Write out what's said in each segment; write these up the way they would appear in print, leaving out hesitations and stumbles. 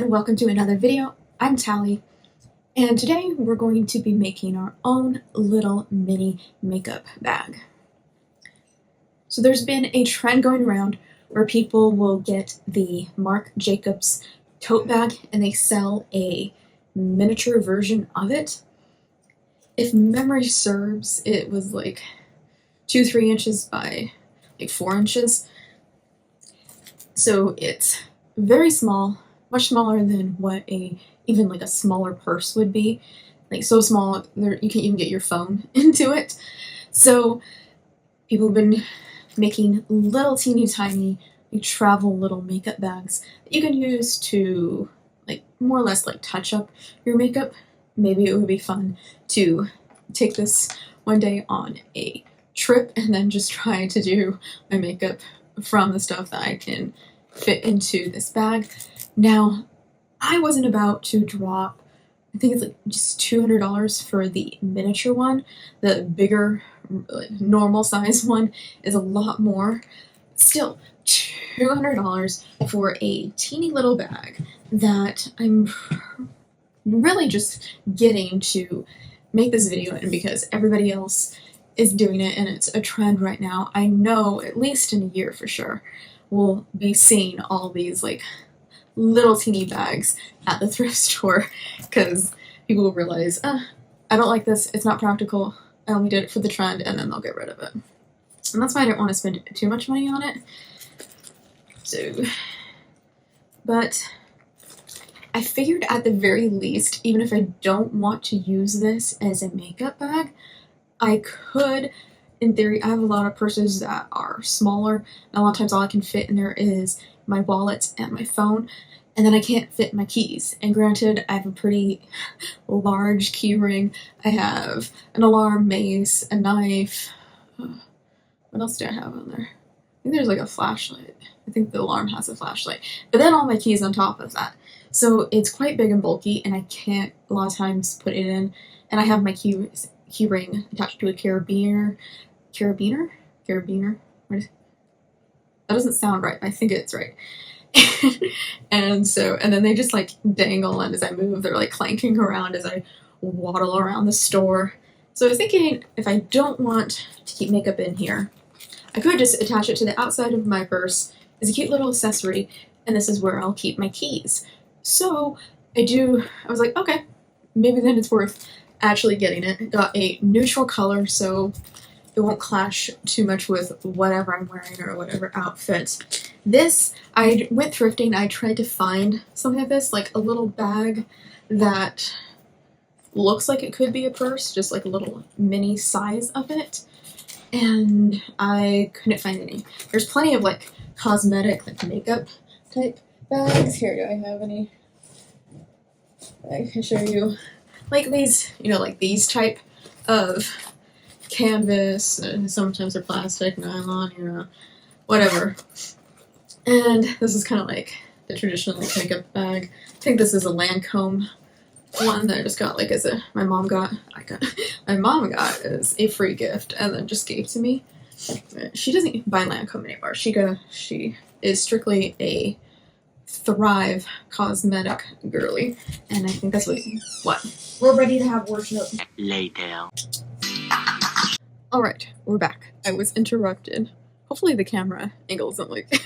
everyone, welcome to another video. I'm Tally, and today we're going to be making our own little mini makeup bag. So there's been a trend going around where people will get the Marc Jacobs tote bag and they sell a miniature version of it. If memory serves, it was like 2-3 inches by like 4 inches. So it's very small, much smaller than what even like a smaller purse would be. Like so small you can't even get your phone into it. So people have been making little teeny tiny like travel little makeup bags that you can use to like more or less like touch up your makeup. Maybe it would be fun to take this one day on a trip and then just try to do my makeup from the stuff that I can fit into this bag. Now, I wasn't about to drop, I think it's like just $200 for the miniature one. The bigger, normal size one is a lot more. Still, $200 for a teeny little bag that I'm really just getting to make this video in because everybody else is doing it and it's a trend right now. I know at least in a year for sure we'll be seeing all these like little teeny bags at the thrift store because people will realize, I don't like this, it's not practical, I only did it for the trend, and then they'll get rid of it. And that's why I didn't want to spend too much money on it. So, but I figured at the very least, even if I don't want to use this as a makeup bag, I could, in theory, I have a lot of purses that are smaller, and a lot of times all I can fit in there is my wallet and my phone, and then I can't fit my keys. And granted, I have a pretty large key ring, I have an alarm, mace, a knife, what else do I have on there? I think there's like a flashlight. I think the alarm has a flashlight, but then all my keys on top of that. So it's quite big and bulky, and I can't a lot of times put it in, and I have my key ring attached to a carabiner? What is, that doesn't sound right. I think it's right. and then they just like dangle, and as I move, they're like clanking around as I waddle around the store. So I was thinking, if I don't want to keep makeup in here, I could just attach it to the outside of my purse as a cute little accessory, and this is where I'll keep my keys. So I was like, okay, maybe then it's worth actually getting it. It got a neutral color, so it won't clash too much with whatever I'm wearing or whatever outfit. This, I went thrifting, I tried to find something like this, like a little bag that looks like it could be a purse, just like a little mini size of it, and I couldn't find any. There's plenty of like cosmetic, like makeup type bags. Here, do I have any? I can show you. Like these, like these type of canvas, and sometimes they're plastic, nylon, whatever. And this is kind of like the traditional makeup bag. I think this is a Lancome one that I just got like my mom got as a free gift and then just gave to me. She doesn't buy Lancome anymore. She is strictly a Thrive cosmetic girly, and I think that's what we're ready to have worship later. Alright, we're back. I was interrupted. Hopefully the camera angle isn't like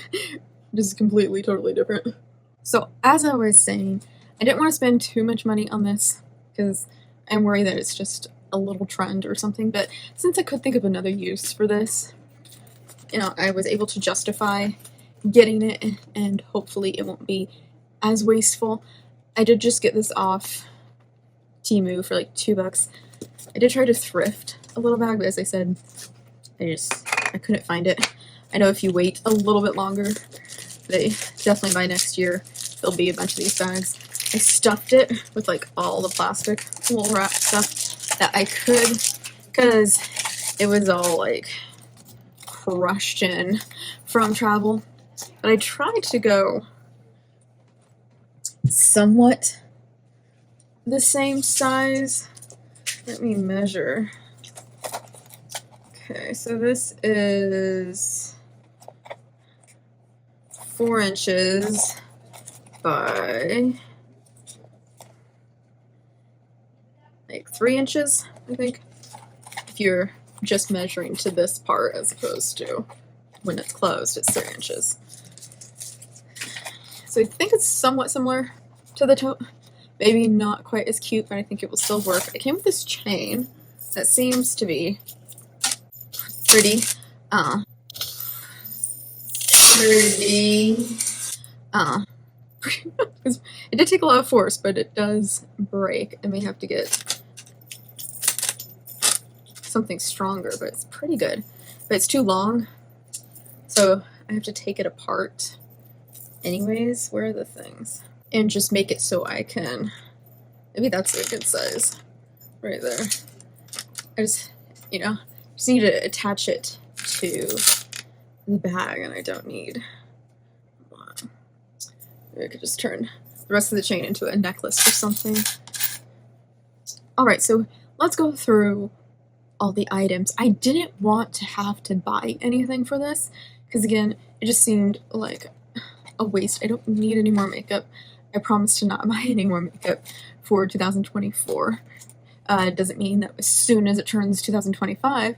just completely totally different. So as I was saying, I didn't want to spend too much money on this because I'm worried that it's just a little trend or something, but since I could think of another use for this, I was able to justify getting it, and hopefully it won't be as wasteful. I did just get this off Temu for like $2. I did try to thrift a little bag, but as I said, I couldn't find it. I know if you wait a little bit longer, definitely by next year, there'll be a bunch of these bags. I stuffed it with like all the plastic wool wrap stuff that I could, because it was all like crushed in from travel. But I tried to go somewhat the same size. Let me measure. Okay, so this is 4 inches by like 3 inches, I think, if you're just measuring to this part as opposed to when it's closed, it's 3 inches. So I think it's somewhat similar to the tote. Maybe not quite as cute, but I think it will still work. It came with this chain that seems to be pretty, it did take a lot of force, but it does break. I may have to get something stronger, but it's pretty good. But it's too long, so I have to take it apart anyways. Where are the things? And just make it so I can, maybe that's a good size right there. I just need to attach it to the bag, and I don't need, maybe I could just turn the rest of the chain into a necklace or something. Alright, so let's go through all the items. I didn't want to have to buy anything for this, because again, it just seemed like a waste. I don't need any more makeup. I promise to not buy any more makeup for 2024. It doesn't mean that as soon as it turns 2025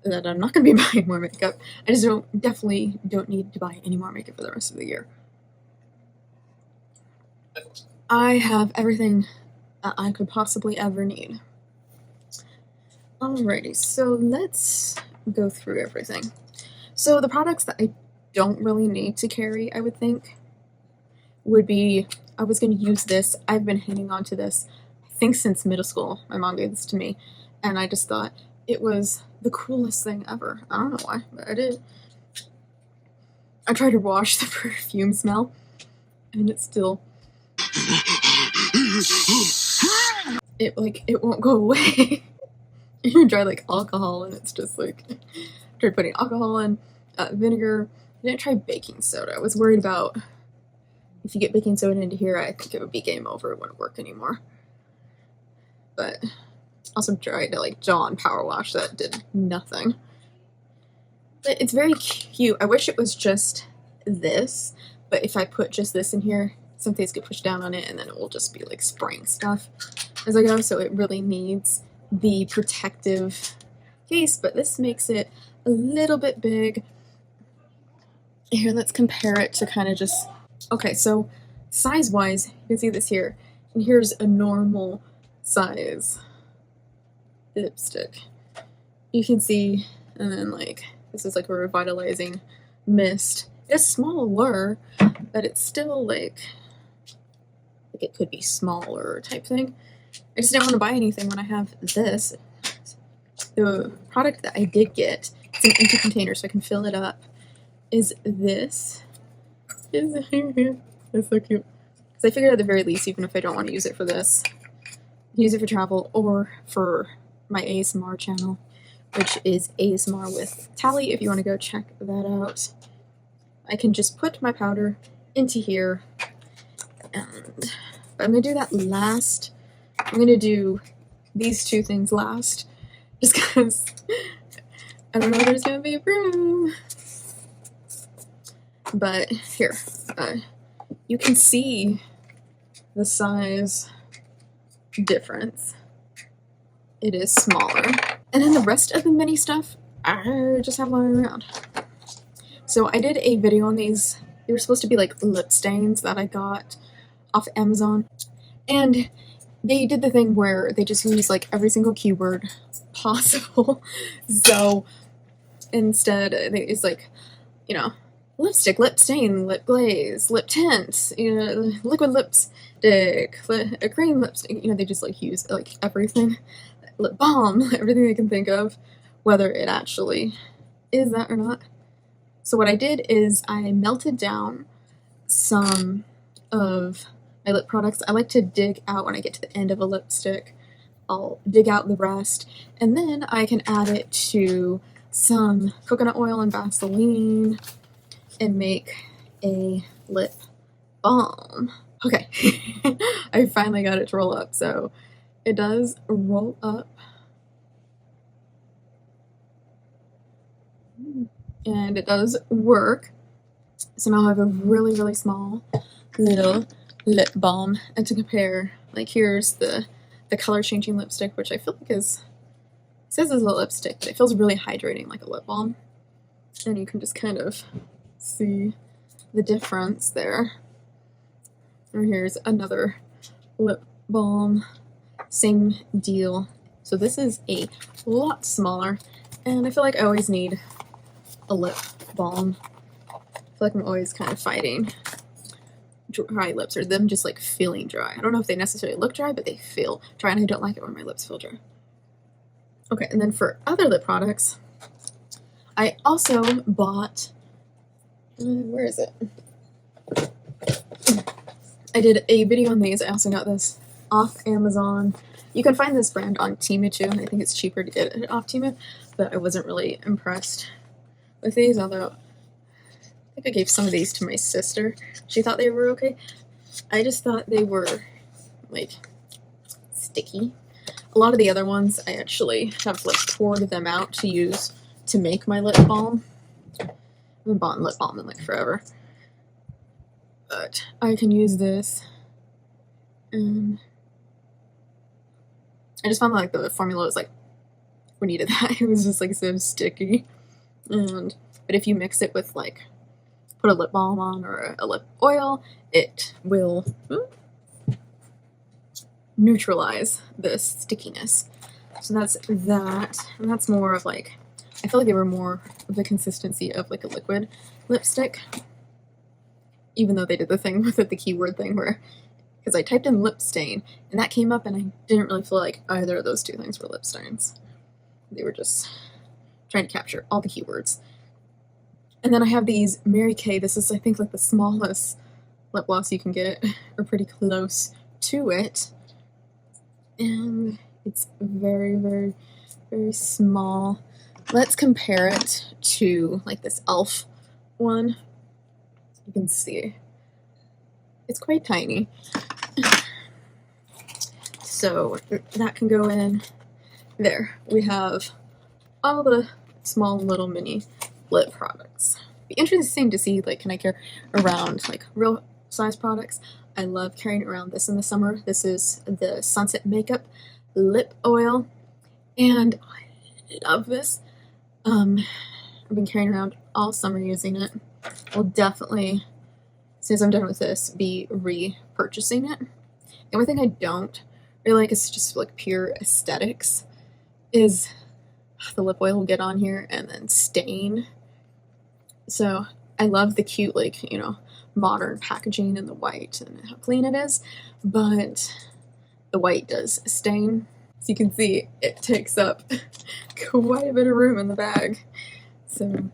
that I'm not going to be buying more makeup. I just definitely don't need to buy any more makeup for the rest of the year. I have everything that I could possibly ever need. Alrighty, so let's go through everything. So the products that I don't really need to carry, I would think, would be, I was going to use this. I've been hanging on to this, I think, since middle school. My mom gave this to me, and I just thought it was the coolest thing ever. I don't know why, but I did. I tried to wash the perfume smell, and it still, it won't go away. You try like alcohol, and it's just like, I tried putting alcohol in, vinegar. I didn't try baking soda. I was worried about if you get baking soda into here, I think it would be game over. It wouldn't work anymore. But also tried to like Dawn power wash. That did nothing. But it's very cute. I wish it was just this, but if I put just this in here, some things get pushed down on it, and then it will just be like spraying stuff as I go. So it really needs the protective case, but this makes it a little bit big. Here, let's compare it to kind of just, okay, so size-wise, you can see this here, and here's a normal size lipstick. You can see, and then like, this is like a revitalizing mist. It's smaller, but it's still like it could be smaller type thing. I just didn't want to buy anything when I have this. The product that I did get, it's an empty container so I can fill it up, is this. It's so cute. Because I figured at the very least, even if I don't want to use it for this, use it for travel or for my ASMR channel, which is ASMR with Tally, if you want to go check that out. I can just put my powder into here, and I'm going to do that last. I'm going to do these two things last, just because I don't know if there's going to be room. But here, you can see the size difference. It is smaller. And then the rest of the mini stuff, I just have lying around. So I did a video on these. They were supposed to be like lip stains that I got off Amazon. And they did the thing where they just use like every single keyword possible. So instead, it's like, lipstick, lip stain, lip glaze, lip tint, liquid lipstick, a cream lipstick. They just like use like everything, lip balm, everything they can think of, whether it actually is that or not. So what I did is I melted down some of my lip products. I like to dig out when I get to the end of a lipstick. I'll dig out the rest, and then I can add it to some coconut oil and Vaseline and make a lip balm. Okay, I finally got it to roll up. So it does roll up, and it does work. So now I have a really, really small little lip balm, and to compare, like here's the color changing lipstick, which I feel like is, it says it's a lipstick, but it feels really hydrating like a lip balm, and you can just kind of see the difference there. And here's another lip balm, same deal. So this is a lot smaller, and I feel like I always need a lip balm. I feel like I'm always kind of fighting dry lips, or them just like feeling dry. I don't know if they necessarily look dry, but they feel dry, and I don't like it when my lips feel dry. Okay, and then for other lip products, I also bought, where is it? I did a video on these. I also got this off Amazon. You can find this brand on Temu too. I think it's cheaper to get it off Temu, but I wasn't really impressed with these, although I think I gave some of these to my sister. She thought they were okay. I just thought they were like sticky. A lot of the other ones I actually have like poured them out to use to make my lip balm. I haven't bought lip balm in like forever, but I can use this. And I just found like the formula was like, we needed that. It was just like so sticky. But if you mix it with like, put a lip balm on or a lip oil, it will neutralize this stickiness. So that's that, and that's more of like, I feel like they were more of the consistency of like a liquid lipstick, even though they did the thing with it, the keyword thing, where, because I typed in lip stain and that came up, and I didn't really feel like either of those two things were lip stains. They were just trying to capture all the keywords. And then I have these Mary Kay. This is, I think, like the smallest lip gloss you can get, or pretty close to it. And it's very, very, very small. Let's compare it to like this e.l.f. one. You can see it's quite tiny. So that can go in there. We have all the small little mini lip products. Be interesting to see, like, can I carry around like real size products? I love carrying around this in the summer. This is the Sunset Makeup lip oil, and I love this. I've been carrying around all summer using it. I'll definitely, as soon as I'm done with this, be repurchasing it. The only thing I don't really like is just like pure aesthetics, is the lip oil will get on here and then stain. So I love the cute, like, you know, modern packaging and the white and how clean it is, but the white does stain. So you can see it takes up quite a bit of room in the bag. So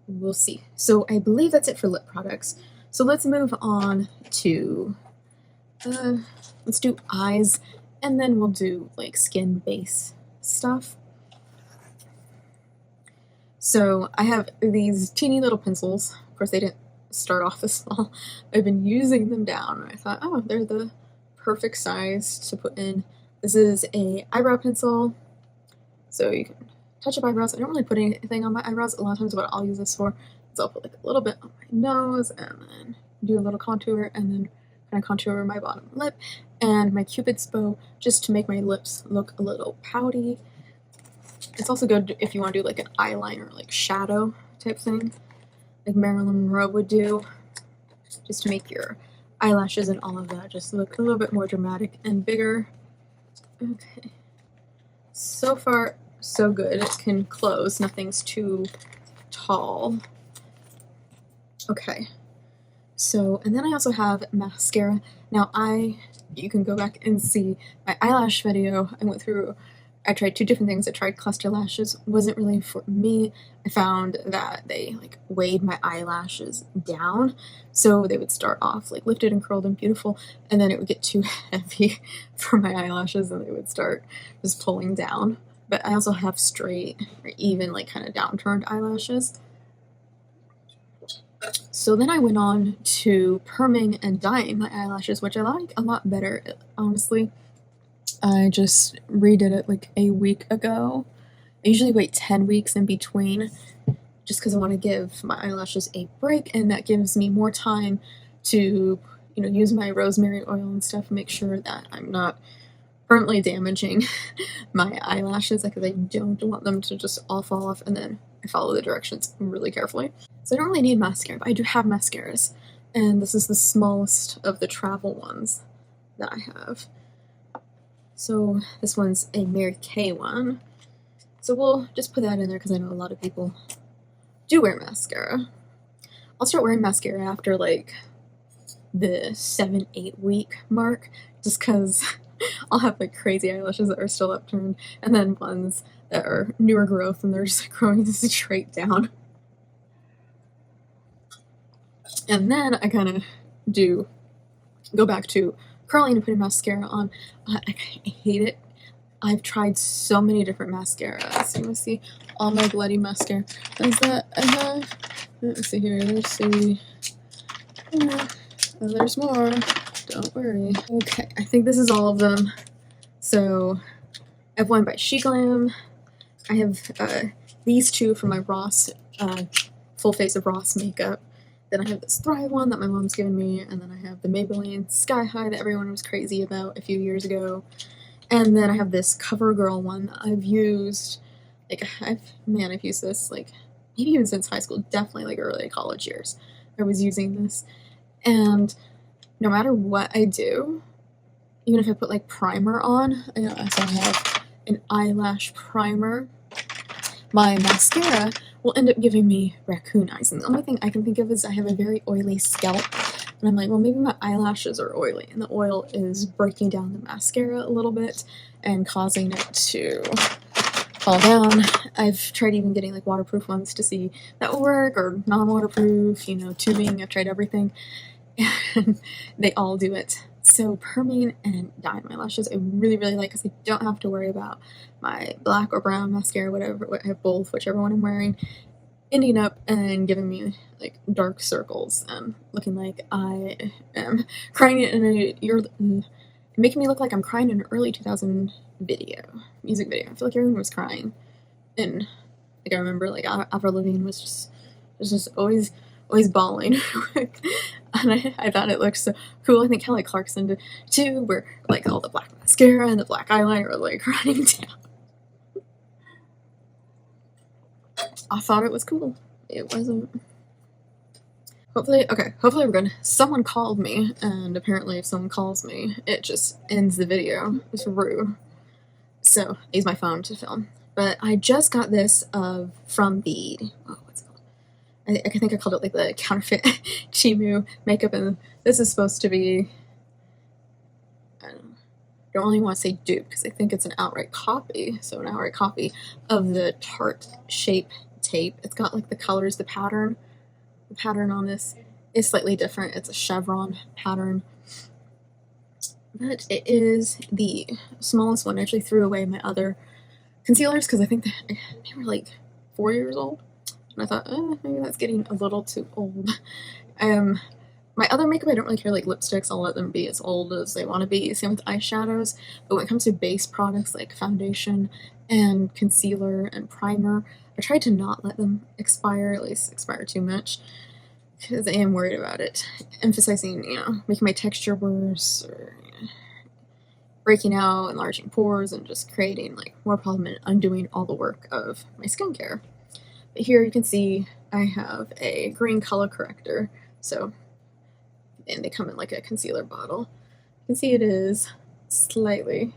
we'll see. So I believe that's it for lip products. So let's move on to, let's do eyes, and then we'll do like skin base stuff. So I have these teeny little pencils. Of course, they didn't start off this small. I've been using them down, and I thought, oh, they're the perfect size to put in. This is a eyebrow pencil, so you can touch up eyebrows. I don't really put anything on my eyebrows. A lot of times what I'll use this for is I'll put like a little bit on my nose, and then do a little contour, and then kind of contour my bottom lip and my Cupid's bow, just to make my lips look a little pouty. It's also good if you want to do like an eyeliner, like shadow type thing, like Marilyn Monroe would do, just to make your eyelashes and all of that just look a little bit more dramatic and bigger. Okay, so far so good. It can close, nothing's too tall. Okay, so, and then I also have mascara. Now you can go back and see my eyelash video. I tried two different things. I tried cluster lashes, wasn't really for me. I found that they like weighed my eyelashes down, so they would start off like lifted and curled and beautiful, and then it would get too heavy for my eyelashes and they would start just pulling down. But I also have straight or even like kind of downturned eyelashes. So then I went on to perming and dyeing my eyelashes, which I like a lot better, honestly. I just redid it like a week ago. I usually wait 10 weeks in between, just because I want to give my eyelashes a break, and that gives me more time to, use my rosemary oil and stuff, make sure that I'm not permanently damaging my eyelashes, because I don't want them to just all fall off, and then I follow the directions really carefully. So I don't really need mascara, but I do have mascaras, and this is the smallest of the travel ones that I have. So this one's a Mary Kay one. So we'll just put that in there because I know a lot of people do wear mascara. I'll start wearing mascara after like the 7-8 week mark, just because I'll have like crazy eyelashes that are still upturned, and then ones that are newer growth and they're just growing straight down. And then I kind of go back to curling and putting mascara on. I hate it. I've tried so many different mascaras. You want to see all my bloody mascara that I have? Let's see here. Let's see. Oh, there's more. Don't worry. Okay, I think this is all of them. So I have one by SheGlam. I have these two from my Ross Full Face of Ross makeup. Then I have this Thrive one that my mom's given me, and then I have the Maybelline Sky High that everyone was crazy about a few years ago. And then I have this CoverGirl one that I've used, I've used this, maybe even since high school, definitely, early college years. I was using this, and no matter what I do, even if I put, primer on, so I have an eyelash primer, my mascara will end up giving me raccoon eyes, and the only thing I can think of is I have a very oily scalp. And I'm like, well, maybe my eyelashes are oily, and the oil is breaking down the mascara a little bit and causing it to fall down. I've tried even getting waterproof ones to see if that will work, or non-waterproof, tubing. I've tried everything, and they all do it. So perming and dyeing my lashes I really, really like, because I don't have to worry about my black or brown mascara, whatever. I have both, whichever one I'm wearing, ending up and giving me dark circles and looking like I am crying making me look like I'm crying in an early 2000 music video. I feel like everyone was crying, and I remember Avril Lavigne was just always bawling. And I thought it looked so cool. I think Kelly Clarkson did too, where all the black mascara and the black eyeliner were running down. I thought it was cool. It wasn't. Hopefully we're good. Someone called me, and apparently if someone calls me, it just ends the video. It's rude. So I use my phone to film. But I just got this from the, what's it called? I think I called it the counterfeit Chimu makeup, and this is supposed to be, I don't really want to say dupe, because I think it's an outright copy. So an outright copy of the Tarte Shape tape. It's got the colors, the pattern on this is slightly different. It's a chevron pattern, but it is the smallest one. I actually threw away my other concealers because I think they were 4 years old, and I thought, maybe that's getting a little too old. My other makeup, I don't really care. Lipsticks, I'll let them be as old as they want to be. Same with eyeshadows. But when it comes to base products like foundation and concealer and primer, I try to not let them expire, at least expire too much, because I am worried about it emphasizing, making my texture worse, or breaking out, enlarging pores, and just creating more problem and undoing all the work of my skincare. But here you can see I have a green color corrector, and they come in a concealer bottle. You can see it is slightly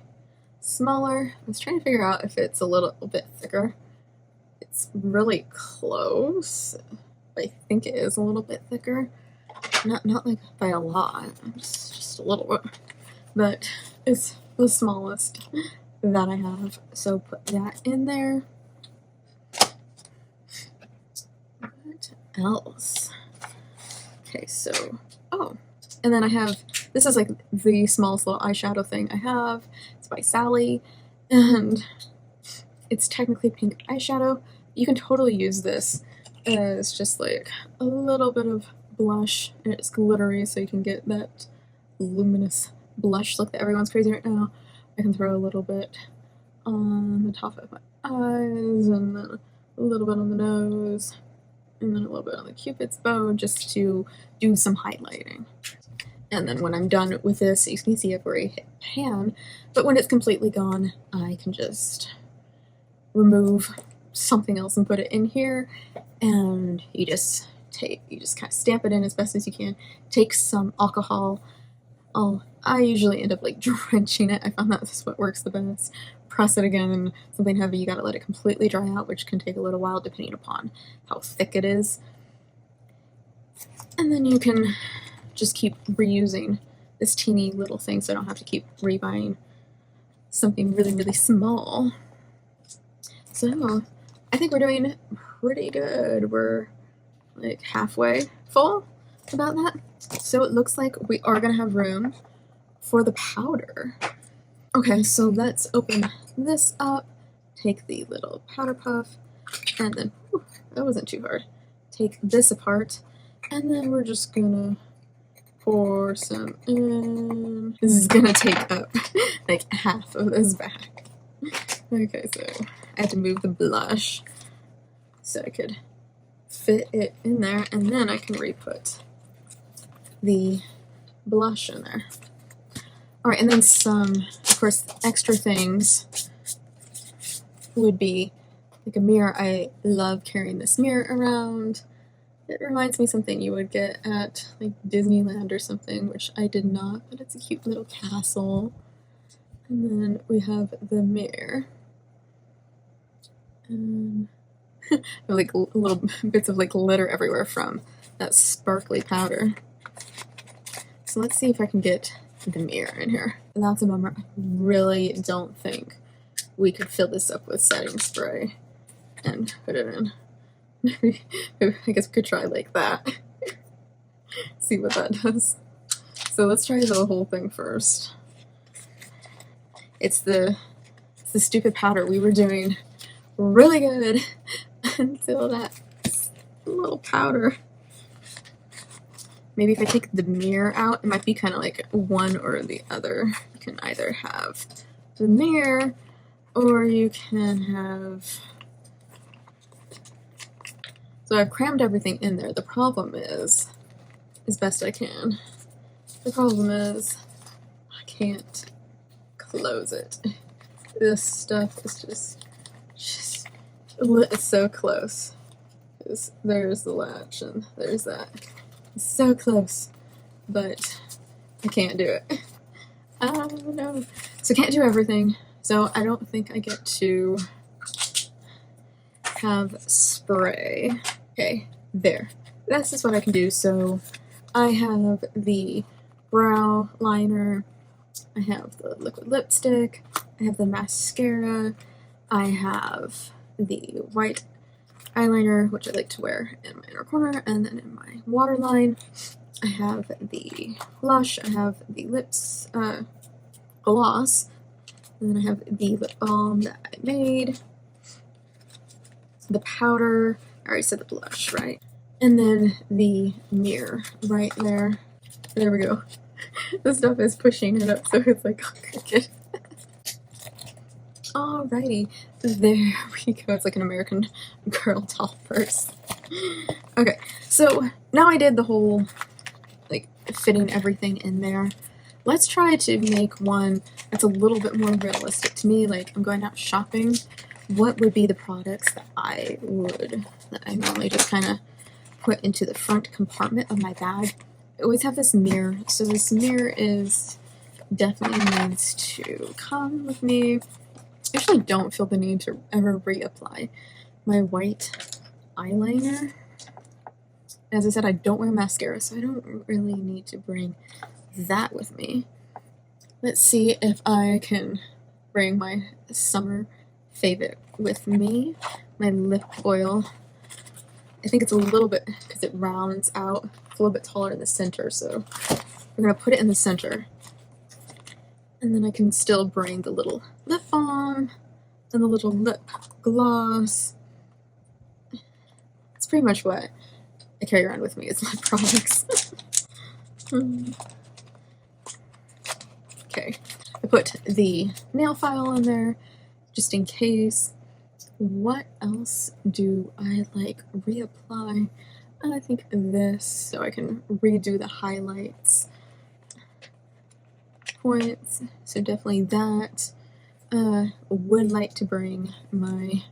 smaller. I was trying to figure out if it's a little bit thicker. It's really close. I think it is a little bit thicker. Not by a lot, just a little bit. But it's the smallest that I have. So put that in there. What else? Okay, so, and then I have, this is the smallest little eyeshadow thing I have. It's by Sally, and it's technically pink eyeshadow. You can totally use this as just a little bit of blush, and it's glittery, so you can get that luminous blush look that everyone's crazy right now. I can throw a little bit on the top of my eyes, and then a little bit on the nose. and then a little bit on the Cupid's bow just to do some highlighting. And then when I'm done with this, you can see I've already hit pan, but when it's completely gone, I can just remove something else and put it in here, and you just kind of stamp it in as best as you can. Take some alcohol. I usually end up like drenching it. I found that's what works the best. Press it again, something heavy, you gotta let it completely dry out, which can take a little while depending upon how thick it is. And then you can just keep reusing this teeny little thing so I don't have to keep rebuying something really, really small. So I think we're doing pretty good. We're like halfway full about that. So it looks like we are gonna have room for the powder. Okay, so let's open this up, take the little powder puff, and then, whew, that wasn't too hard. Take this apart, and then we're just gonna pour some in. This is gonna take up like half of this bag. Okay, so I had to move the blush so I could fit it in there, and then I can re-put the blush in there. Alright, and then some, of course, extra things would be like a mirror. I love carrying this mirror around. It reminds me something you would get at like Disneyland or something, which I did not, but it's a cute little castle. And then we have the mirror. And like little bits of like glitter everywhere from that sparkly powder. So let's see if I can get the mirror in here. And that's a bummer. I really don't think we could fill this up with setting spray and put it in. Maybe I guess we could try like that. See what that does. So let's try the whole thing first. It's the stupid powder. We were doing really good until that little powder. Maybe if I take the mirror out, it might be kind of like one or the other. You can either have the mirror or you can have... So I've crammed everything in there. The problem is, as best I can, the problem is I can't close it. This stuff is just it's so close. There's the latch and there's that. It's so close, but I can't do it. Oh no. So I can't do everything. So I don't think I get to have spray. Okay, there. This is what I can do. So I have the brow liner, I have the liquid lipstick, I have the mascara, I have the white eyeliner, which I like to wear in my inner corner, and then in my waterline, I have the blush, I have the lips gloss, and then I have the lip balm that I made, the powder, I already said the blush, right? And then the mirror right there. There we go. The stuff is pushing it up, so it's like all crooked. Alrighty, there we go. It's like an American Girl doll purse. Okay, so now I did the whole, like, fitting everything in there. Let's try to make one that's a little bit more realistic to me. Like, I'm going out shopping. What would be the products that I normally just kind of put into the front compartment of my bag? I always have this mirror, so this mirror definitely needs to come with me. I actually don't feel the need to ever reapply my white eyeliner. As I said, I don't wear mascara, so I don't really need to bring that with me. Let's see if I can bring my summer favorite with me, my lip oil. I think it's a little bit, because it rounds out, it's a little bit taller in the center, so we're going to put it in the center. And then I can still bring the little lip balm and the little lip gloss. It's pretty much what I carry around with me as my products. Okay, I put the nail file in there just in case. what else do I like reapply? I think this, so I can redo the highlights points. So definitely that. Would like to bring my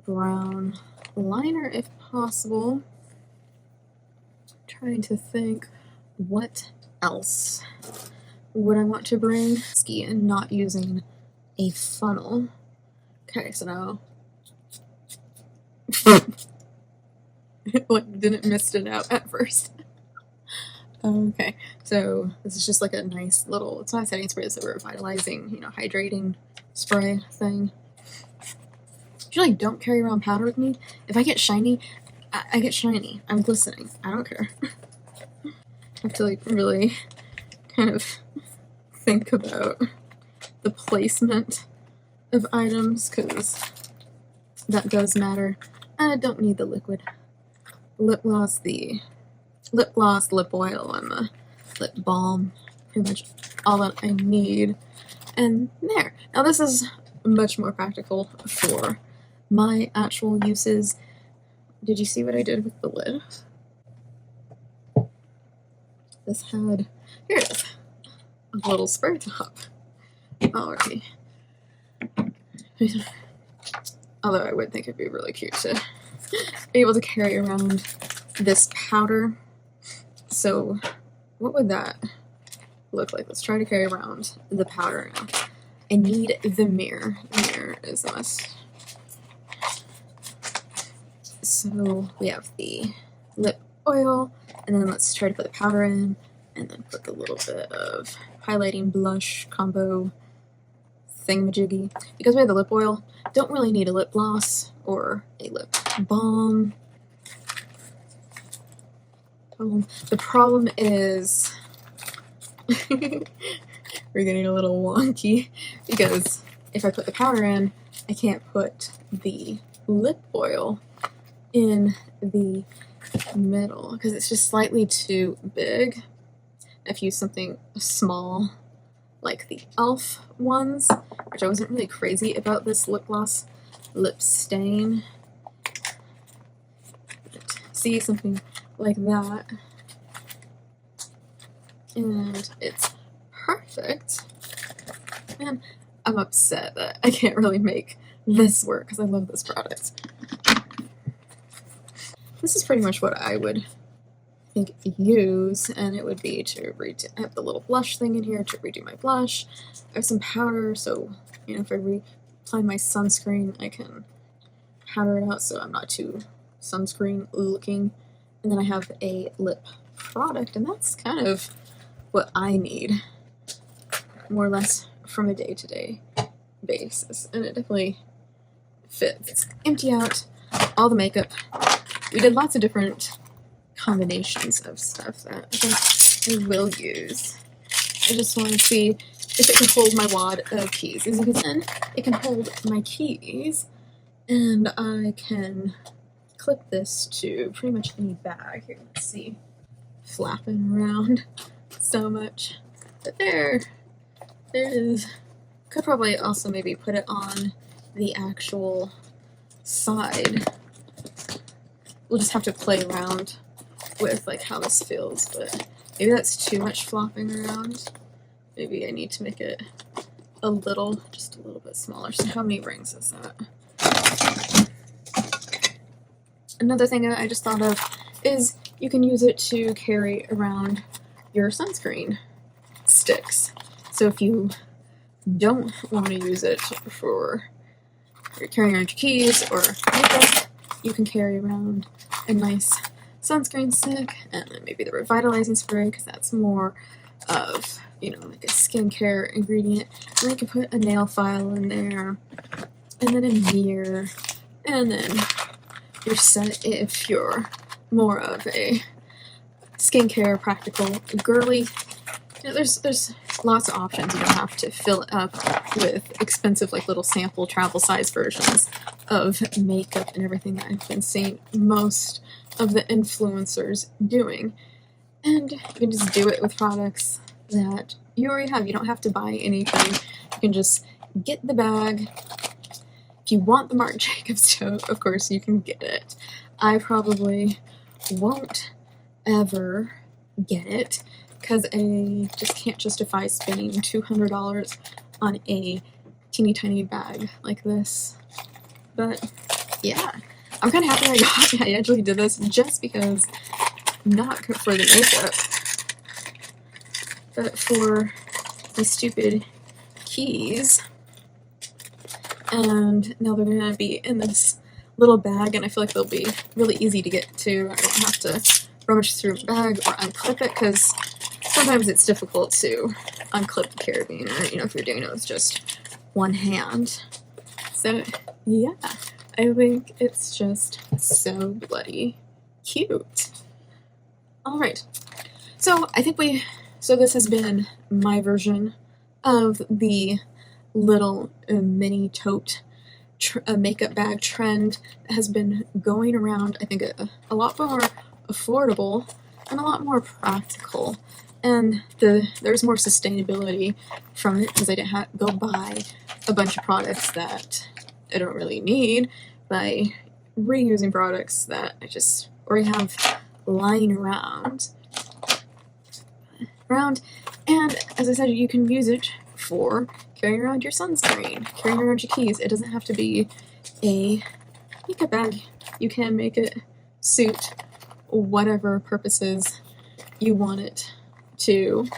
brown liner if possible. Trying to think what else would I want to bring. Ski and not using a funnel. Okay, so now like didn't mist it out at first. Okay, so this is just like a nice little, it's not a setting spray, it's a revitalizing, hydrating spray thing. Usually don't carry around powder with me. If I get shiny, I get shiny. I'm glistening. I don't care. I have to like really kind of think about the placement of items because that does matter. I don't need the liquid. Lip gloss, lip oil, and the lip balm. Pretty much all that I need. And there. Now this is much more practical for my actual uses. Did you see what I did with the lid? This had, here it is, a little spray top already. Although I would think it'd be really cute to be able to carry around this powder. So what would that look like? Let's try to carry around the powder now. I need the mirror. The mirror is a must. So we have the lip oil, and then let's try to put the powder in, and then put a little bit of highlighting blush combo thingamajiggy. Because we have the lip oil, don't really need a lip gloss or a lip balm. The problem is we're getting a little wonky because if I put the powder in, I can't put the lip oil in the middle because it's just slightly too big. I've used something small like the e.l.f. ones, which I wasn't really crazy about this lip gloss lip stain. But see, something like that, and it's perfect. And I'm upset that I can't really make this work because I love this product. This is pretty much what I would think use, and it would be to I have the little blush thing in here to redo my blush. I have some powder, so if I reapply my sunscreen, I can powder it out so I'm not too sunscreen looking. And then I have a lip product, and that's kind of what I need, more or less, from a day-to-day basis. And it definitely fits. Empty out all the makeup. We did lots of different combinations of stuff that I think I will use. I just want to see if it can hold my wad of keys. As you can see, it can hold my keys, and I can clip this to pretty much any bag. Here, let's see. Flapping around so much. But there it is. Could probably also maybe put it on the actual side. We'll just have to play around with like how this feels, but maybe that's too much flopping around. Maybe I need to make it just a little bit smaller. So how many rings is that? Another thing that I just thought of is you can use it to carry around your sunscreen sticks. So if you don't want to use it for carrying around your keys or makeup, you can carry around a nice sunscreen stick, and then maybe the revitalizing spray because that's more of like a skincare ingredient. And then you can put a nail file in there, and then a mirror, and then you're set if you're more of a skincare practical girly. There's lots of options. You don't have to fill it up with expensive like little sample travel size versions of makeup and everything that I've been seeing most of the influencers doing. And you can just do it with products that you already have. You don't have to buy anything. You can just get the bag, you want the Marc Jacobs tote, of course you can get it. I probably won't ever get it because I just can't justify spending $200 on a teeny tiny bag like this. But yeah, I'm kind of happy I actually did this just because, not for the makeup, but for the stupid keys. And now they're gonna be in this little bag, and I feel like they'll be really easy to get to. I don't have to rummage through a bag or unclip it, because sometimes it's difficult to unclip the carabiner, if you're doing it with just one hand. So yeah, I think it's just so bloody cute. Alright, so I think this has been my version of the little mini tote makeup bag trend that has been going around. I think a lot more affordable and a lot more practical, and there's more sustainability from it because I didn't have to go buy a bunch of products that I don't really need by reusing products that I just already have lying around. And as I said, you can use it for carrying around your sunscreen, carrying around your keys. It doesn't have to be a makeup bag. You can make it suit whatever purposes you want it to.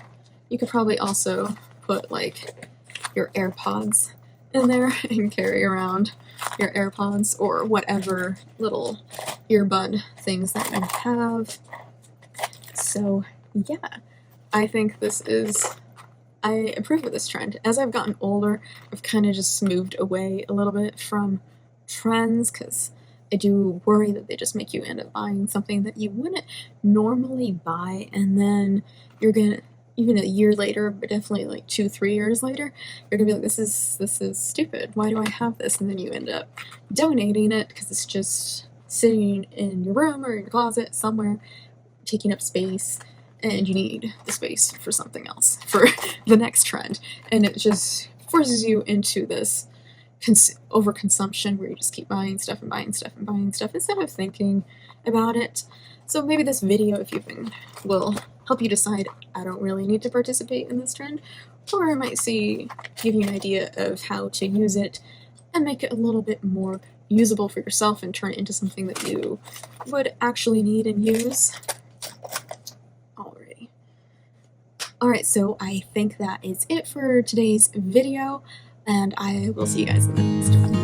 You could probably also put like your AirPods in there and carry around your AirPods or whatever little earbud things that you have. So yeah, I think I approve of this trend. As I've gotten older, I've kind of just moved away a little bit from trends because I do worry that they just make you end up buying something that you wouldn't normally buy, and then you're gonna, even a year later, but definitely like 2-3 years later, you're gonna be like, this is stupid. Why do I have this? And then you end up donating it because it's just sitting in your room or your closet somewhere, taking up space, and you need the space for something else, for the next trend. And it just forces you into this overconsumption where you just keep buying stuff and buying stuff and buying stuff instead of thinking about it. So maybe this video, if you've been, will help you decide, I don't really need to participate in this trend, or I might give you an idea of how to use it and make it a little bit more usable for yourself and turn it into something that you would actually need and use. Alright, so I think that is it for today's video, and I will see you guys in the next one.